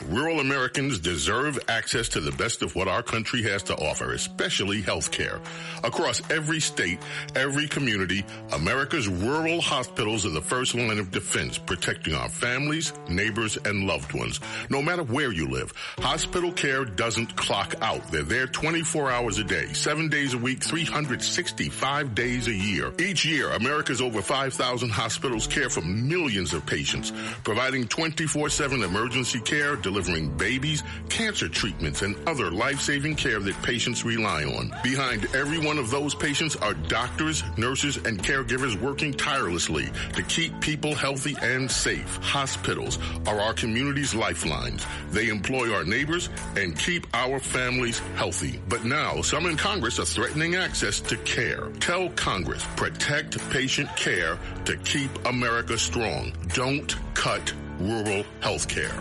Rural Americans deserve access to the best of what our country has to offer, especially health care. Across every state, every community, America's rural hospitals are the first line of defense, protecting our families, neighbors, and loved ones. No matter where you live, hospital care doesn't clock out. They're there 24 hours a day, 7 days a week, 365 days a year. Each year, America's over 5,000 hospitals care for millions of patients, providing 24/7 emergency care, delivering babies, cancer treatments, and other life-saving care that patients rely on. Behind every one of those patients are doctors, nurses, and caregivers working tirelessly to keep people healthy and safe. Hospitals are our community's lifelines. They employ our neighbors and keep our families healthy. But now, some in Congress are threatening access to care. Tell Congress, protect patient care to keep America strong. Don't cut rural health care.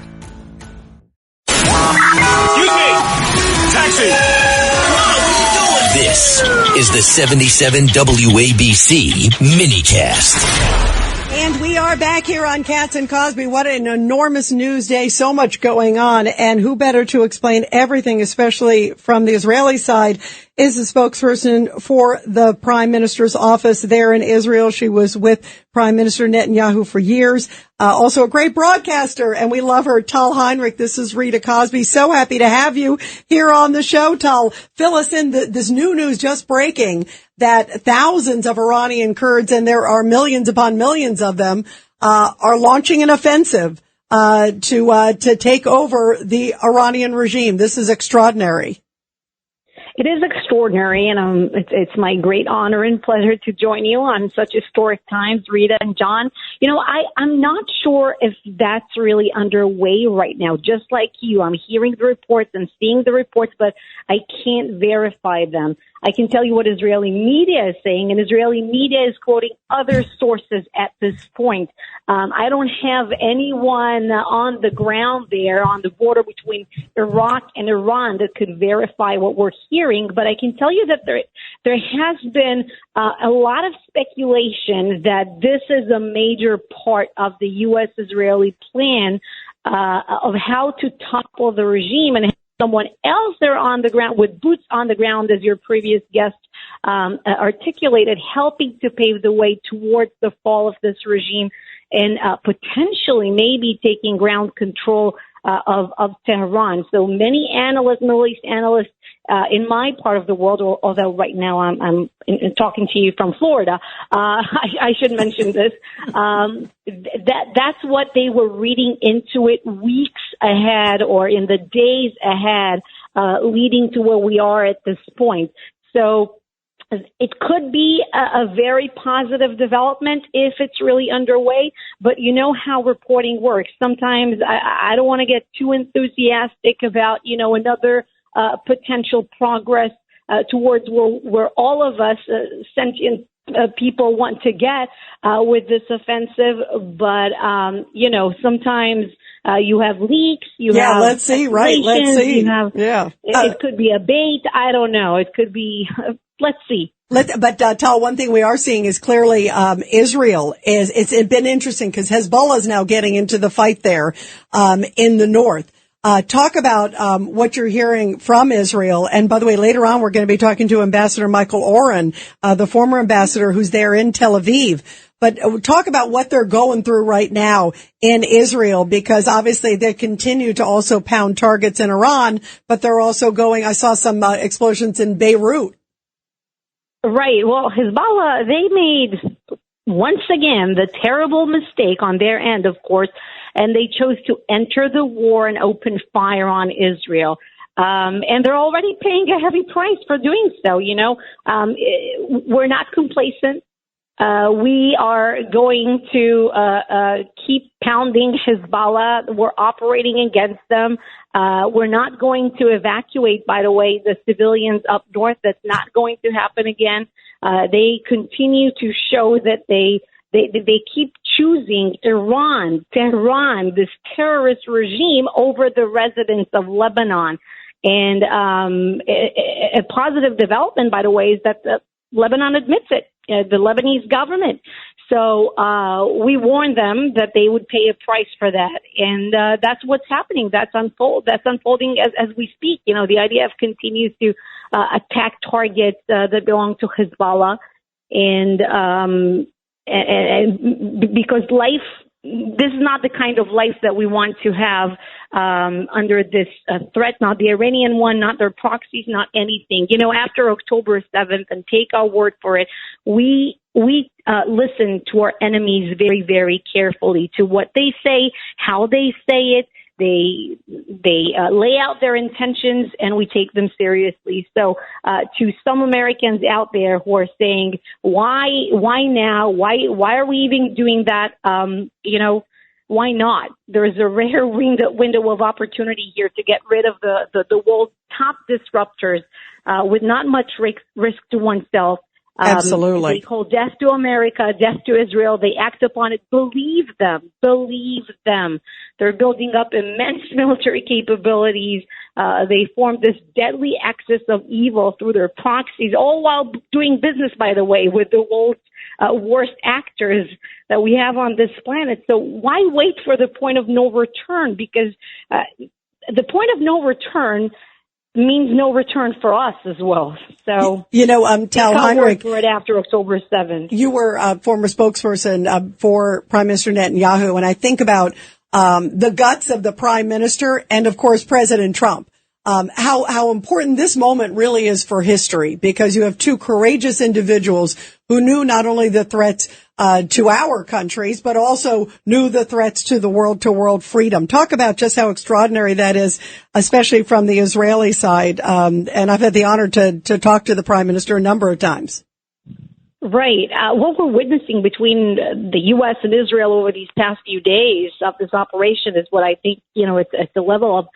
Excuse me! Taxi! What are you doing? This is the 77 WABC minicast. And we are back here on Katz and Cosby. What an enormous news day. So much going on. And who better to explain everything, especially from the Israeli side, is the spokesperson for the Prime Minister's office there in Israel. She was with Prime Minister Netanyahu for years. Also a great broadcaster, and we love her. Tal Heinrich, this is Rita Cosby. So happy to have you here on the show, Tal. Fill us in. This new news just breaking that thousands of Iranian Kurds, and there are millions upon millions of them, are launching an offensive to take over the Iranian regime. This is extraordinary. It is extraordinary, and it's my great honor and pleasure to join you on such historic times, Rita and John. You know, I'm not sure if that's really underway right now. Just like you, I'm hearing the reports and seeing the reports, but I can't verify them. I can tell you what Israeli media is saying, and Israeli media is quoting other sources at this point. I don't have anyone on the ground there on the border between Iraq and Iran that could verify what we're hearing, but I can tell you that there has been a lot of speculation that this is a major part of the U.S.-Israeli plan of how to topple the regime and someone else there on the ground with boots on the ground, as your previous guest articulated, helping to pave the way towards the fall of this regime and potentially maybe taking ground control of Tehran. So many analysts, Middle East analysts in my part of the world, although right now I'm talking to you from Florida, I should mention this, that's what they were reading into it weeks ahead or in the days ahead, leading to where we are at this point. So it could be a very positive development if it's really underway, but you know how reporting works. Sometimes I don't want to get too enthusiastic about, another potential progress towards where all of us sentient people want to get with this offensive. But, sometimes you have leaks. Let's see, right? Let's see. It could be a bait. I don't know. It could be... Let's see. But Tal, one thing we are seeing is clearly Israel it's been interesting because Hezbollah is now getting into the fight there in the north. Talk about what you're hearing from Israel. And by the way, later on we're going to be talking to Ambassador Michael Oren, the former ambassador who's there in Tel Aviv. But talk about what they're going through right now in Israel, because obviously they continue to also pound targets in Iran, but they're also I saw some explosions in Beirut. Right. Well, Hezbollah, they made, once again, the terrible mistake on their end, of course, and they chose to enter the war and open fire on Israel. And they're already paying a heavy price for doing so. We're not complacent. We are going to keep pounding Hezbollah. We're operating against them. We're not going to evacuate, by the way, the civilians up north. That's not going to happen again. They continue to show that they keep choosing Iran, Tehran, this terrorist regime over the residents of Lebanon. And a positive development, by the way, is that Lebanon admits it. the Lebanese government. So we warned them that they would pay a price for that, and that's what's happening. That's unfolding as we speak. You know, the IDF continues to attack targets that belong to Hezbollah, and because this is not the kind of life that we want to have under this threat, not the Iranian one, not their proxies, not anything. You know, after October 7th, and take our word for it, we listen to our enemies very, very carefully, to what they say, how they say it. They lay out their intentions, and we take them seriously. So to some Americans out there who are saying, why now? Why are we even doing that? You know, why not? There's a rare window of opportunity here to get rid of the world's top disruptors with not much risk to oneself. Absolutely. They call death to America, death to Israel. They act upon it. Believe them. Believe them. They're building up immense military capabilities. They formed this deadly axis of evil through their proxies, all while doing business, by the way, with the world's worst actors that we have on this planet. So why wait for the point of no return? Because the point of no return means no return for us as well. So, you know, Tal Heinrich, for it after October 7th. You were a former spokesperson for Prime Minister Netanyahu, and I think about the guts of the Prime Minister and, of course, President Trump. How important this moment really is for history, because you have two courageous individuals who knew not only the threats to our countries, but also knew the threats to the world freedom. Talk about just how extraordinary that is, especially from the Israeli side. And I've had the honor to talk to the Prime Minister a number of times. Right. What we're witnessing between the U.S. and Israel over these past few days of this operation is what I think, you know, it's a level of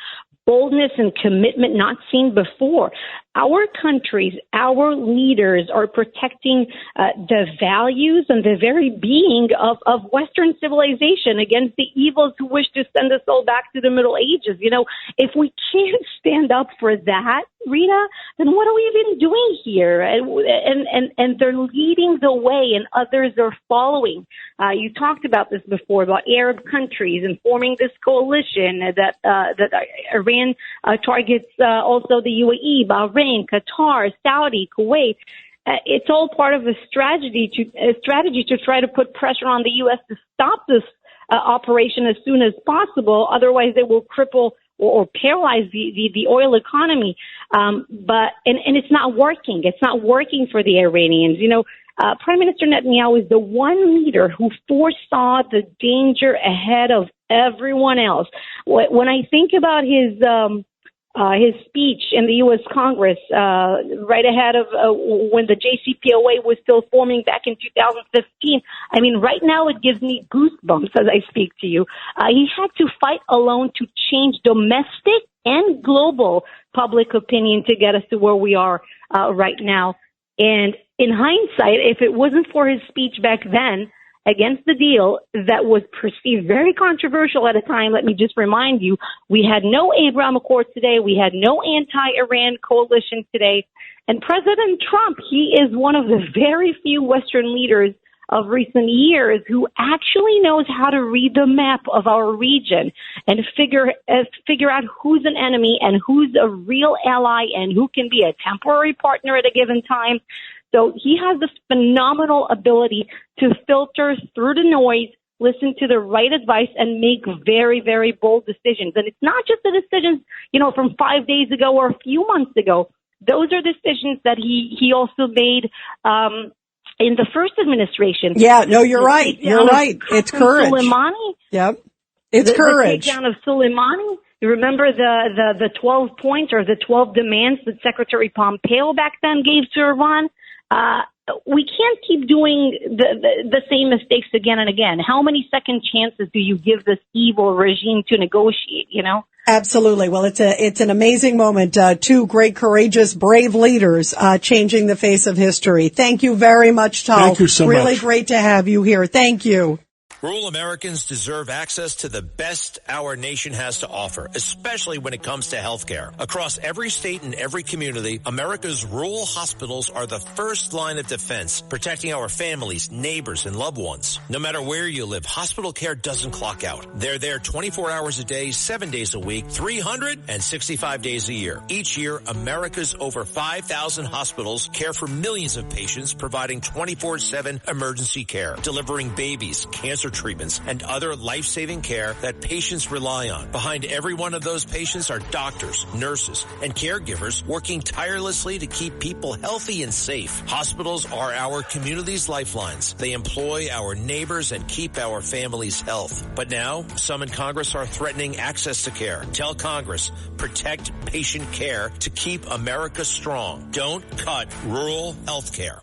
boldness and commitment not seen before. Our countries, our leaders are protecting the values and the very being of Western civilization against the evils who wish to send us all back to the Middle Ages. You know, if we can't stand up for that, Rita, then what are we even doing here? And they're leading the way, and others are following. You talked about this before, about Arab countries and forming this coalition that Iran targets also the UAE, Bahrain, Qatar, Saudi, Kuwait. It's all part of a strategy to try to put pressure on the U.S. to stop this operation as soon as possible. Otherwise, they will cripple or paralyze the oil economy. But it's not working. It's not working for the Iranians. You know, Prime Minister Netanyahu is the one leader who foresaw the danger ahead of everyone else. When I think about his speech in the U.S. Congress right ahead of when the JCPOA was still forming back in 2015. I mean, right now it gives me goosebumps as I speak to you. He had to fight alone to change domestic and global public opinion to get us to where we are right now. And in hindsight, if it wasn't for his speech back then against the deal that was perceived very controversial at a time, let me just remind you, we had no Abraham Accords today. We had no anti-Iran coalition today. And President Trump, he is one of the very few Western leaders of recent years who actually knows how to read the map of our region and figure out who's an enemy and who's a real ally and who can be a temporary partner at a given time. So he has this phenomenal ability to filter through the noise, listen to the right advice, and make very, very bold decisions. And it's not just the decisions, you know, from 5 days ago or a few months ago. Those are decisions that he also made in the first administration. Yeah, no, you're right. You're right. It's courage. Soleimani. Yep. It's courage. The takedown of Soleimani. You remember the 12 points or the 12 demands that Secretary Pompeo back then gave to Iran? We can't keep doing the same mistakes again and again. How many second chances do you give this evil regime to negotiate, you know? Absolutely. Well, it's an amazing moment. Two great, courageous, brave leaders changing the face of history. Thank you very much, Tal. Thank you so much. Really great to have you here. Thank you. Rural Americans deserve access to the best our nation has to offer, especially when it comes to healthcare. Across every state and every community, America's rural hospitals are the first line of defense, protecting our families, neighbors, and loved ones. No matter where you live, hospital care doesn't clock out. They're there 24 hours a day, 7 days a week, 365 days a year. Each year, America's over 5,000 hospitals care for millions of patients, providing 24/7 emergency care, delivering babies, cancer treatments, and other life-saving care that patients rely on. Behind every one of those patients are doctors, nurses, and caregivers working tirelessly to keep people healthy and safe. Hospitals are our community's lifelines. They employ our neighbors and keep our families' health. But now, some in Congress are threatening access to care. Tell Congress, protect patient care to keep America strong. Don't cut rural health care.